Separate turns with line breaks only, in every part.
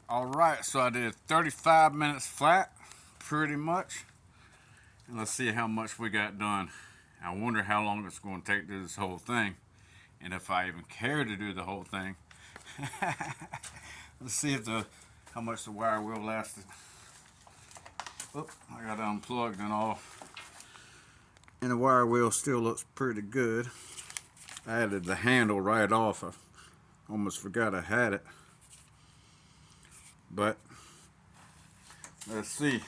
Alright, so I did 35 minutes flat, pretty much. And let's see how much we got done. I wonder how long it's going to take to do this whole thing. And if I even care to do the whole thing. Let's see if how much the wire wheel lasted. Oop, I got it unplugged and all. And the wire wheel still looks pretty good. I added the handle right off. I almost forgot I had it. But let's see.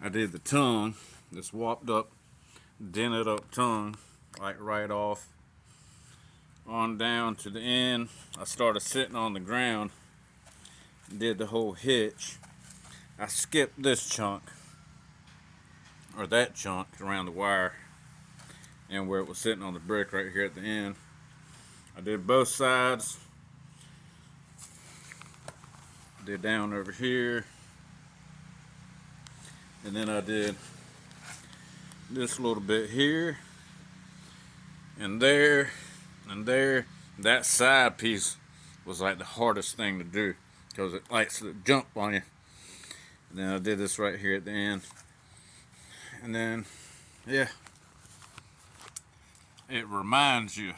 I did the tongue, this warped up, dented up tongue, like right off. On down to the end, I started sitting on the ground, did the whole hitch. I skipped this chunk, or that chunk around the wire, and where it was sitting on the brick right here at the end. I did both sides. Did down over here, and then I did this little bit here, and there, and there. That side piece was like the hardest thing to do because it likes to jump on you. And then I did this right here at the end, and then yeah, it reminds you,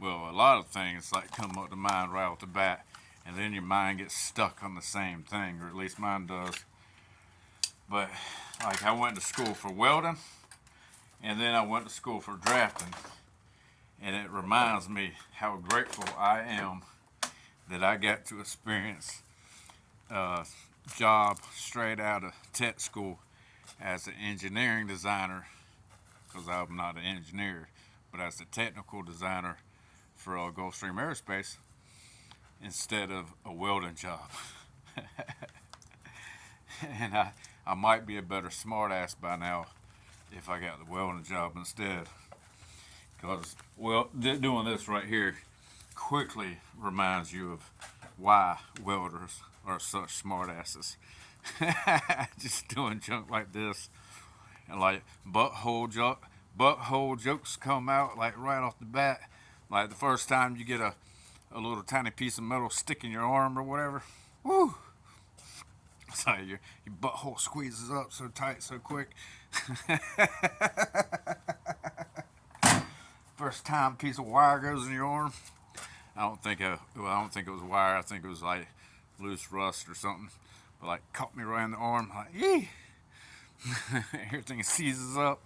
well, a lot of things like come up to mind right off the bat, and then your mind gets stuck on the same thing, or at least mine does. But like I went to school for welding, and then I went to school for drafting, and it reminds me how grateful I am that I got to experience a job straight out of tech school as an engineering designer, because I'm not an engineer, but as a technical designer for Gulfstream Aerospace instead of a welding job. And I might be a better smartass by now if I got the welding job instead. Because, well, doing this right here quickly reminds you of why welders are such smartasses. Just doing junk like this, and like butthole jokes come out like right off the bat. Like the first time you get a little tiny piece of metal stick in your arm or whatever. Woo! It's like your butthole squeezes up so tight, so quick. First time a piece of wire goes in your arm. I don't think it was wire. I think it was like loose rust or something. But like caught me right in the arm. Like, yee! Everything seizes up.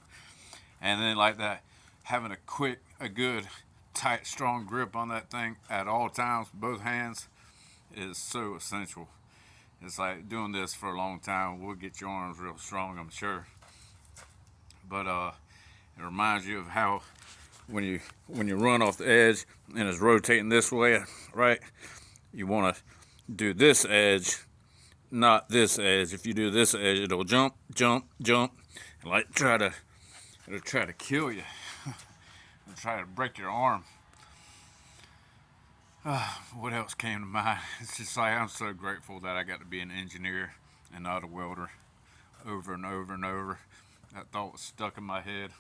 And then like that, having a good, tight, strong grip on that thing at all times, both hands, is so essential. It's like doing this for a long time will get your arms real strong, I'm sure. But it reminds you of how when you run off the edge and it's rotating this way, right? You want to do this edge, not this edge. If you do this edge, it'll jump, and like it'll try to kill you, and try to break your arm. What else came to mind? It's just like I'm so grateful that I got to be an engineer and not a welder, over and over and over. That thought was stuck in my head.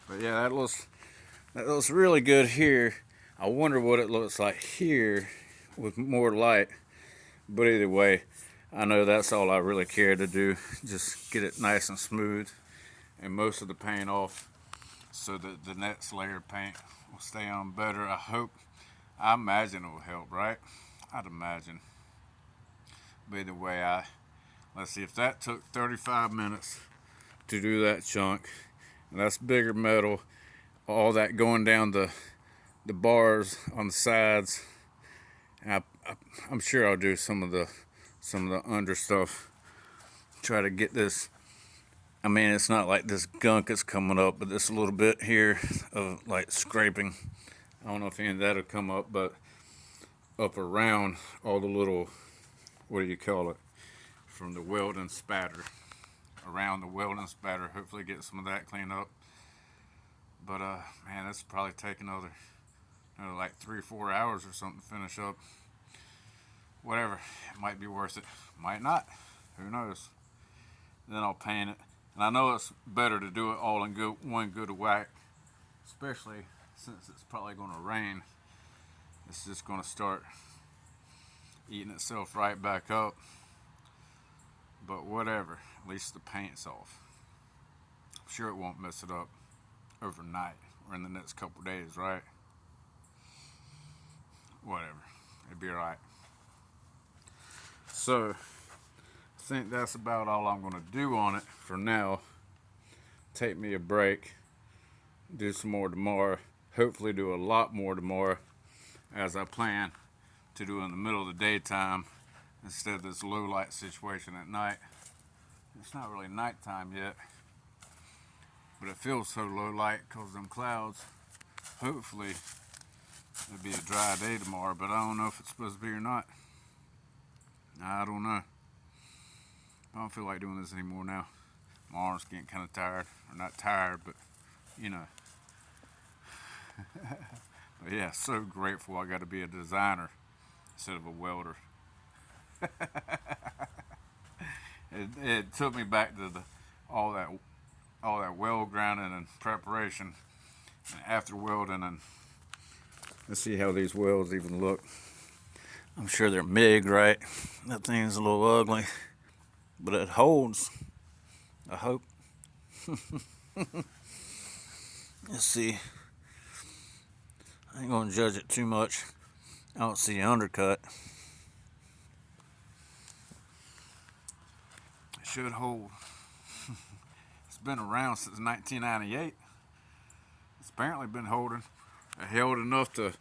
But yeah, that looks really good here. I wonder what it looks like here with more light. But either way, I know that's all I really care to do. Just get it nice and smooth and most of the paint off so that the next layer of paint will stay on better. I imagine it will help, right? I'd imagine. But either way, let's see if that took 35 minutes to do that chunk. And that's bigger metal. All that going down the bars on the sides. And I'm sure I'll do some of the under stuff. Try to get this. I mean, it's not like this gunk is coming up, but this little bit here of like scraping. I don't know if any of that'll come up, but up around all the little, what do you call it, from the welding spatter. Around the welding spatter, hopefully get some of that cleaned up. But man, that's probably take another like 3 or 4 hours or something to finish up. Whatever, it might be worth it, might not, who knows. Then I'll paint it, and I know it's better to do it all in one good whack, especially since it's probably going to rain. it's just gonna start eating itself right back up. But whatever, at least the paint's off. I'm sure it won't mess it up overnight or in the next couple days, right? Whatever, it'd be alright. So, I think that's about all I'm gonna do on it for now. Take me a break, do some more tomorrow, hopefully do a lot more tomorrow, as I plan to do in the middle of the daytime instead of this low light situation at night. It's not really nighttime yet, but it feels so low light because of them clouds. Hopefully it'll be a dry day tomorrow, but I don't know if it's supposed to be or not. I don't know. I don't feel like doing this anymore now. My arm's getting kind of tired, or not tired, but you know. But yeah, so grateful I got to be a designer instead of a welder. It took me back to all that weld grinding and preparation, and after welding. And let's see how these welds even look. I'm sure they're MIG, right? That thing's a little ugly, but it holds. I hope. Let's see. I ain't gonna judge it too much. I don't see an undercut. It should hold. It's been around since 1998. It's apparently been holding. It held enough to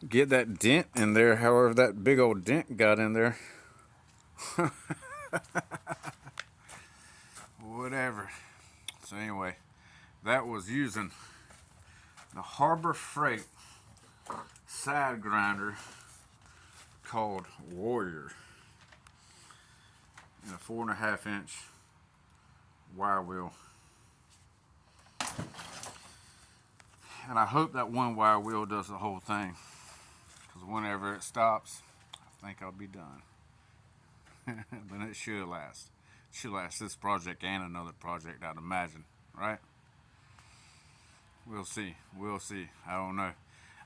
get that dent in there, however that big old dent got in there. Whatever. So anyway, that was using the Harbor Freight side grinder called Warrior and a 4.5 inch wire wheel. And I hope that one wire wheel does the whole thing, because whenever it stops, I think I'll be done. But it should last. It should last this project and another project, I'd imagine, right? We'll see. We'll see. I don't know.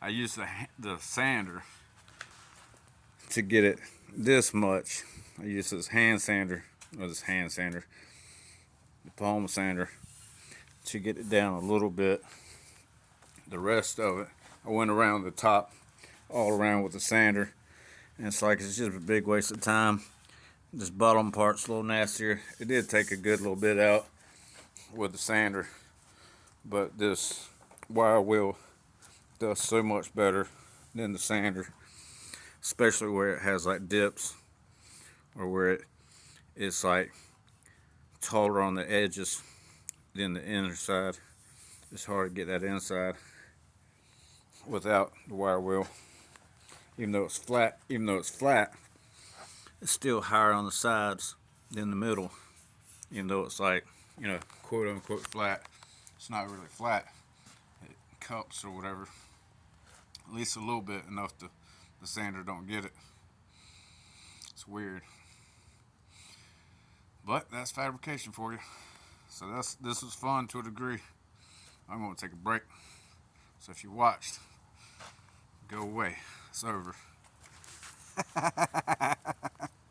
I used the sander to get it this much. I used this hand sander, the palm sander, to get it down a little bit. The rest of it, I went around the top, all around with the sander, and it's just a big waste of time. This bottom part's a little nastier. It did take a good little bit out with the sander, but this wire wheel does so much better than the sander, especially where it has like dips, or where it's like taller on the edges than the inner side. It's hard to get that inside without the wire wheel. Even though it's flat, it's still higher on the sides than the middle. Even though it's quote unquote flat, it's not really flat. It cups or whatever, at least a little bit, enough to the sander don't get it. It's weird, but that's fabrication for you. So this was fun to a degree. I'm gonna take a break. So if you watched, go away. It's over.